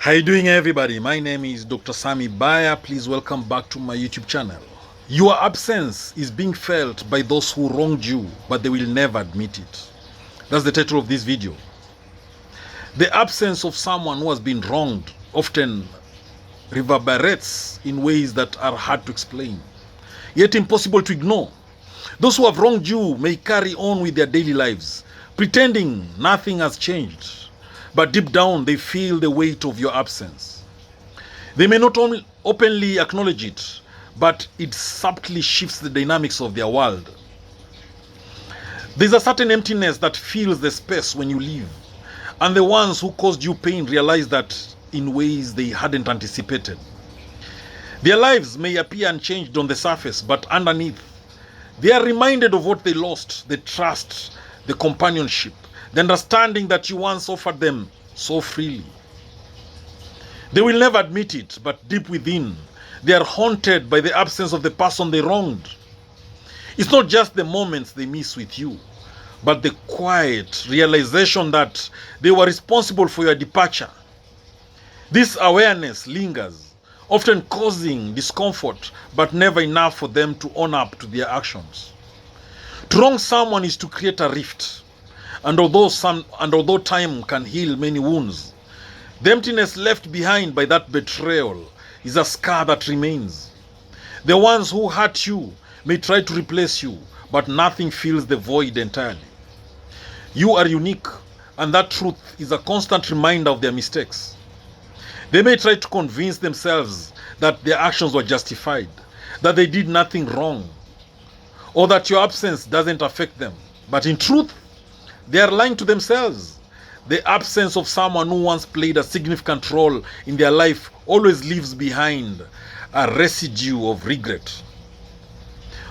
How you doing, everybody? My name is Dr. Sami Baya. Please welcome back to my YouTube channel. Your absence is being felt by those who wronged you, but they will never admit it. That's the title of this video. The absence of someone who has been wronged often reverberates in ways that are hard to explain, yet impossible to ignore. Those who have wronged you may carry on with their daily lives, pretending nothing has changed. But deep down, they feel the weight of your absence. They may not only openly acknowledge it, but it subtly shifts the dynamics of their world. There's a certain emptiness that fills the space when you leave, and the ones who caused you pain realize that in ways they hadn't anticipated. Their lives may appear unchanged on the surface, but underneath, they are reminded of what they lost: the trust, the companionship, the understanding that you once offered them so freely. They will never admit it, but deep within, they are haunted by the absence of the person they wronged. It's not just the moments they miss with you, but the quiet realization that they were responsible for your departure. This awareness lingers, often causing discomfort, but never enough for them to own up to their actions. To wrong someone is to create a rift. And although time can heal many wounds, the emptiness left behind by that betrayal is a scar that remains. The ones who hurt you may try to replace you, but nothing fills the void entirely. You are unique, and that truth is a constant reminder of their mistakes. They may try to convince themselves that their actions were justified, that they did nothing wrong, or that your absence doesn't affect them. But in truth, they are lying to themselves. The absence of someone who once played a significant role in their life always leaves behind a residue of regret.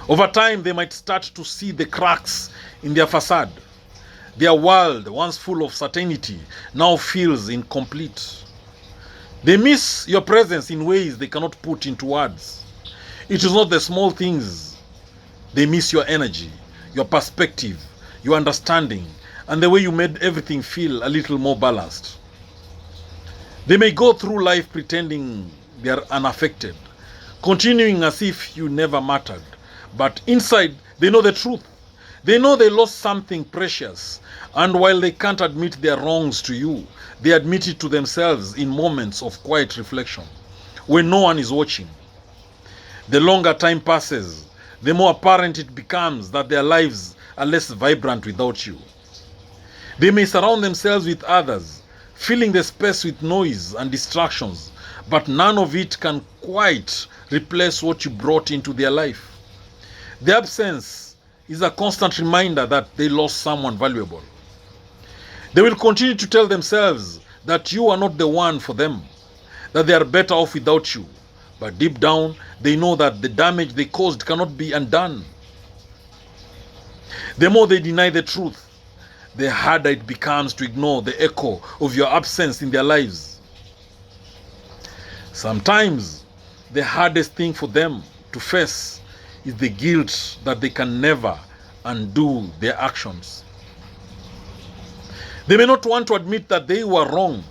Over time, they might start to see the cracks in their facade. Their world, once full of certainty, now feels incomplete. They miss your presence in ways they cannot put into words. It is not the small things. They miss your energy, your perspective, your understanding, and the way you made everything feel a little more balanced. They may go through life pretending they are unaffected, continuing as if you never mattered. But inside, they know the truth. They know they lost something precious. And while they can't admit their wrongs to you, they admit it to themselves in moments of quiet reflection, when no one is watching. The longer time passes, the more apparent it becomes that their lives are less vibrant without you. They may surround themselves with others, filling the space with noise and distractions, but none of it can quite replace what you brought into their life. The absence is a constant reminder that they lost someone valuable. They will continue to tell themselves that you are not the one for them, that they are better off without you. But deep down, they know that the damage they caused cannot be undone. The more they deny the truth, the harder it becomes to ignore the echo of your absence in their lives. Sometimes, the hardest thing for them to face is the guilt that they can never undo their actions. They may not want to admit that they were wrong,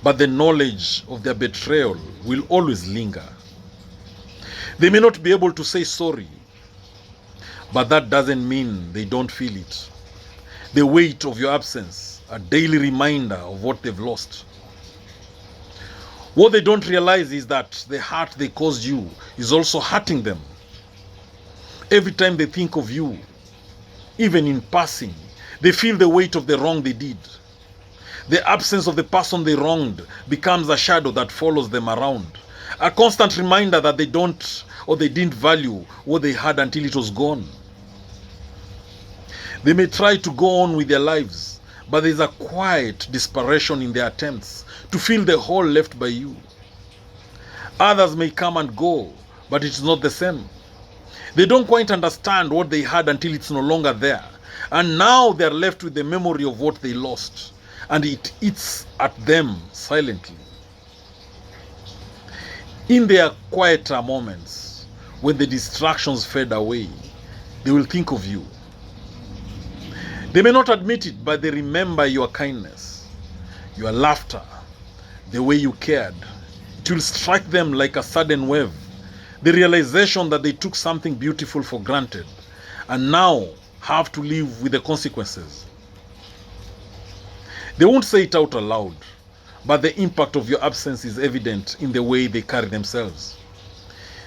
but the knowledge of their betrayal will always linger. They may not be able to say sorry, but that doesn't mean they don't feel it. The weight of your absence, a daily reminder of what they've lost. What they don't realize is that the hurt they caused you is also hurting them. Every time they think of you, even in passing, they feel the weight of the wrong they did. The absence of the person they wronged becomes a shadow that follows them around. A constant reminder that they don't or they didn't value what they had until it was gone. They may try to go on with their lives, but there's a quiet desperation in their attempts to fill the hole left by you. Others may come and go, but it's not the same. They don't quite understand what they had until it's no longer there. And now they're left with the memory of what they lost. And it eats at them silently. In their quieter moments, when the distractions fade away, they will think of you. They may not admit it, but they remember your kindness, your laughter, the way you cared. It will strike them like a sudden wave. The realization that they took something beautiful for granted and now have to live with the consequences. They won't say it out aloud, but the impact of your absence is evident in the way they carry themselves.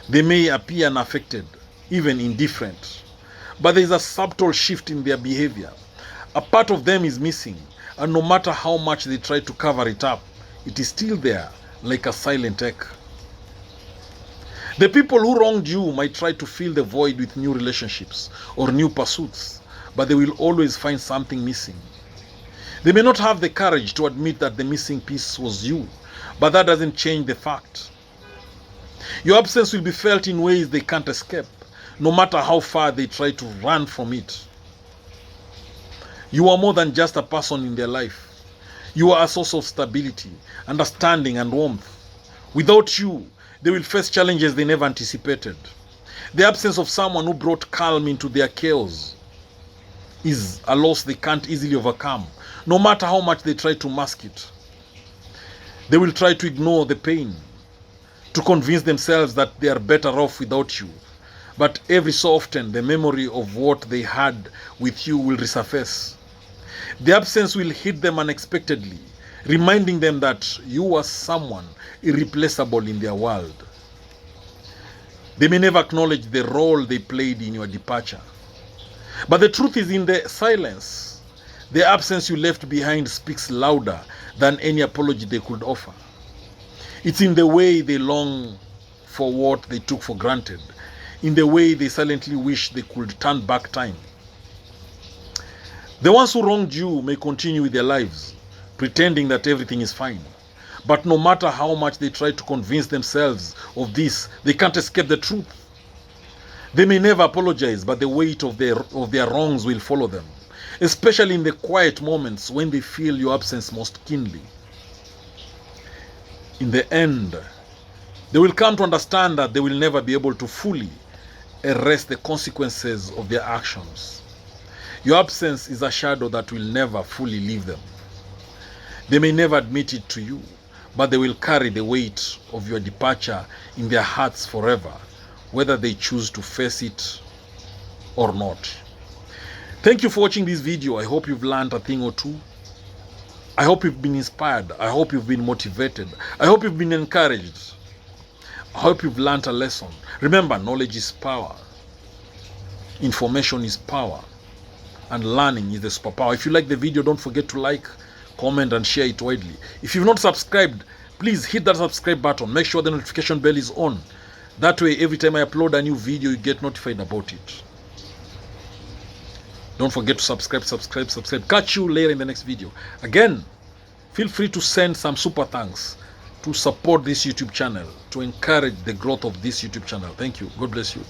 They may appear unaffected, even indifferent, but there is a subtle shift in their behavior. A part of them is missing, and no matter how much they try to cover it up, it is still there like a silent echo. The people who wronged you might try to fill the void with new relationships or new pursuits, but they will always find something missing. They may not have the courage to admit that the missing piece was you, but that doesn't change the fact. Your absence will be felt in ways they can't escape, no matter how far they try to run from it. You are more than just a person in their life. You are a source of stability, understanding, and warmth. Without you, they will face challenges they never anticipated. The absence of someone who brought calm into their chaos is a loss they can't easily overcome, no matter how much they try to mask it. They will try to ignore the pain, to convince themselves that they are better off without you. But every so often, the memory of what they had with you will resurface. The absence will hit them unexpectedly, reminding them that you were someone irreplaceable in their world. They may never acknowledge the role they played in your departure. But the truth is in the silence. The absence you left behind speaks louder than any apology they could offer. It's in the way they long for what they took for granted, in the way they silently wish they could turn back time. The ones who wronged you may continue with their lives, pretending that everything is fine. But no matter how much they try to convince themselves of this, they can't escape the truth. They may never apologize, but the weight of their wrongs will follow them, especially in the quiet moments when they feel your absence most keenly. In the end, they will come to understand that they will never be able to fully erase the consequences of their actions. Your absence is a shadow that will never fully leave them. They may never admit it to you, but they will carry the weight of your departure in their hearts forever, whether they choose to face it or not. Thank you for watching this video. I hope you've learned a thing or two. I hope you've been inspired. I hope you've been motivated. I hope you've been encouraged. I hope you've learned a lesson. Remember, knowledge is power. Information is power. And learning is the superpower. If you like the video, don't forget to like, comment, and share it widely. If you've not subscribed, please hit that subscribe button. Make sure the notification bell is on. That way, every time I upload a new video, you get notified about it. Don't forget to subscribe. Catch you later in the next video. Again, feel free to send some super thanks to support this YouTube channel, to encourage the growth of this YouTube channel. Thank you. God bless you.